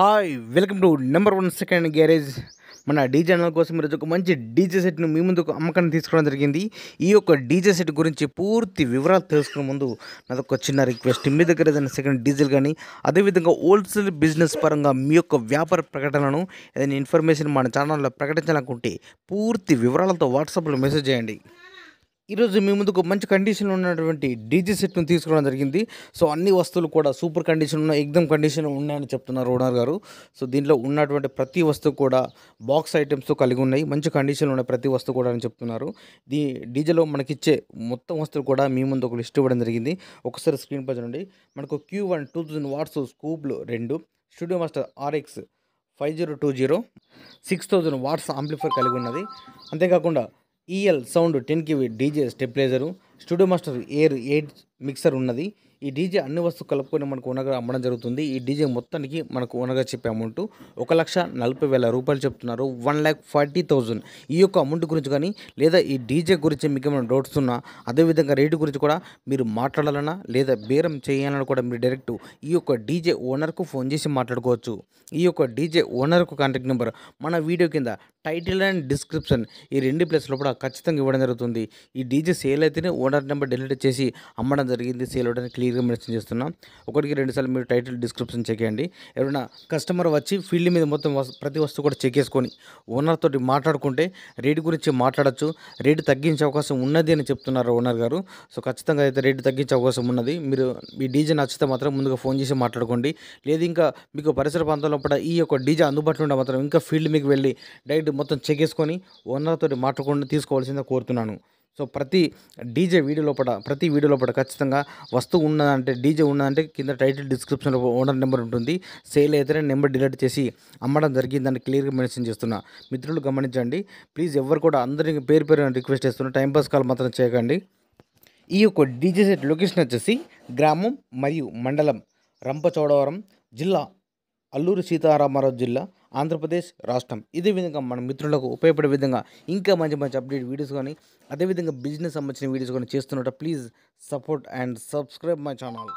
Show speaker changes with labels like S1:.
S1: Hi welcome to number 1 second garage. మన DJ channel కోసం ఈరోజు ఒక మంచి డీజే సెట్ను మీ ముందుకు అమ్మకాన్ని తీసుకోవడం జరిగింది. ఈ యొక్క డీజే సెట్ గురించి పూర్తి వివరాలు తెలుసుకునే ముందు నాదొక చిన్న రిక్వెస్ట్. మీ దగ్గర ఏదైనా సెకండ్ డీజిల్ కానీ అదేవిధంగా హోల్సేల్ బిజినెస్ పరంగా మీ యొక్క వ్యాపార ప్రకటనలను ఏదైనా ఇన్ఫర్మేషన్ మన ఛానల్లో ప్రకటించాలనుకుంటే పూర్తి వివరాలతో వాట్సాప్లో మెసేజ్ చేయండి. ఈరోజు మీ ముందుకు మంచి కండిషన్లో ఉన్నటువంటి డీజే సెట్ను తీసుకోవడం జరిగింది. సో అన్ని వస్తువులు కూడా సూపర్ కండిషన్ ఉన్న ఎగ్దమ్ కండిషన్ ఉన్నాయని చెప్తున్నారు ఓనర్ గారు. సో దీంట్లో ఉన్నటువంటి ప్రతి వస్తువు కూడా బాక్స్ ఐటమ్స్తో కలిగి ఉన్నాయి, మంచి కండిషన్లో ఉన్న ప్రతి వస్తువు కూడా అని చెప్తున్నారు. డీజేలో మనకిచ్చే మొత్తం వస్తువులు కూడా మీ ముందు ఒక లిస్ట్ ఇవ్వడం జరిగింది. ఒకసారి స్క్రీన్ పై చూడండి. మనకు Q1 2000 వాట్స్ స్కూప్లు 2, studio master RX 5020 6000 watts amplifier కలిగి ఉన్నది. అంతేకాకుండా EL sound 10 kV DJ stabiliser, studio master air 8 mixer ఉన్నది. ఈ డీజే అన్ని వస్తువులు కలుపుకొని మనకు ఓనర్గా అమ్మడం జరుగుతుంది. ఈ డీజే మొత్తానికి మనకు ఓనర్గా చెప్పే అమౌంట్ 1,40,000 రూపాయలు చెప్తున్నారు. 1,40,000. ఈ యొక్క అమౌంట్ గురించి కానీ లేదా ఈ డీజే గురించి మీకు ఏమైనా డౌట్స్ ఉన్నా అదేవిధంగా రేటు గురించి కూడా మీరు మాట్లాడాలన్నా లేదా బేరం చేయాలన్నా కూడా మీరు డైరెక్ట్ ఈ యొక్క డీజే ఓనర్కు ఫోన్ చేసి మాట్లాడుకోవచ్చు. ఈ యొక్క డీజే ఓనర్కు కాంటాక్ట్ నెంబర్ మన వీడియో కింద టైటిల్ అండ్ డిస్క్రిప్షన్ ఈ 2 ప్లేస్లో కూడా ఖచ్చితంగా ఇవ్వడం జరుగుతుంది. ఈ డీజే సేల్ అయితేనే ఓనర్ నెంబర్ డిలీట్ చేసి అమ్మడం జరిగింది. సేల్ అవ్వడానికి క్లియర్గా మెన్షన్ చేస్తున్నాం. 1-2 సార్లు మీరు టైటిల్ డిస్క్రిప్షన్ చెక్ చేయండి. ఎవరైనా కస్టమర్ వచ్చి ఫీల్డ్ మీద మొత్తం ప్రతి వస్తువు కూడా చెక్ చేసుకొని ఓనర్ తోటి మాట్లాడుకుంటే రేటు గురించి మాట్లాడచ్చు. రేటు తగ్గించే అవకాశం ఉన్నది అని చెప్తున్నారు ఓనర్ గారు. సో ఖచ్చితంగా అయితే రేటు తగ్గించే అవకాశం ఉన్నది. మీరు ఈ డీజే నచ్చితే మాత్రం ముందుగా ఫోన్ చేసి మాట్లాడుకోండి. లేదు ఇంకా మీకు పరిసర ప్రాంతాల్లో కూడా ఈ యొక్క డీజే అందుబాటులో ఉంటే మాత్రం ఇంకా ఫీల్డ్ మీకు వెళ్ళి డైరెక్ట్ మొత్తం చెక్ చేసుకొని ఓనర్ తోటి మాట్లాడుకొని తీసుకోవాల్సిందిగా కోరుతున్నాను. సో ప్రతి వీడియో లోపల ఖచ్చితంగా వస్తువు ఉన్నదంటే డీజే ఉన్నదంటే కింద టైటిల్ డిస్క్రిప్షన్లో ఓనర్ నెంబర్ ఉంటుంది. సేల్ అయితేనే నెంబర్ డిలీట్ చేసి అమ్మడం జరిగిందని క్లియర్గా మెన్షన్ చేస్తున్నా. మిత్రులు గమనించండి ప్లీజ్. ఎవరు కూడా అందరికీ పేరు రిక్వెస్ట్ చేస్తున్నా, టైంపాస్ కాల్ మాత్రం చేయకండి. ఈ యొక్క డీజే సెట్ లొకేషన్ వచ్చేసి గ్రామం మరియు మండలం రంపచోడవరం, జిల్లా అల్లూరి సీతారామరాజు జిల్లా, ఆంధ్రప్రదేశ్ రాష్ట్రం. ఇదే విధంగా మన మిత్రులకు ఉపయోగపడే విధంగా ఇంకా మంచి అప్డేట్ వీడియోస్ కానీ అదేవిధంగా బిజినెస్ సంబంధించిన వీడియోస్ కానీ చేస్తున్నట్టు please support and subscribe my channel.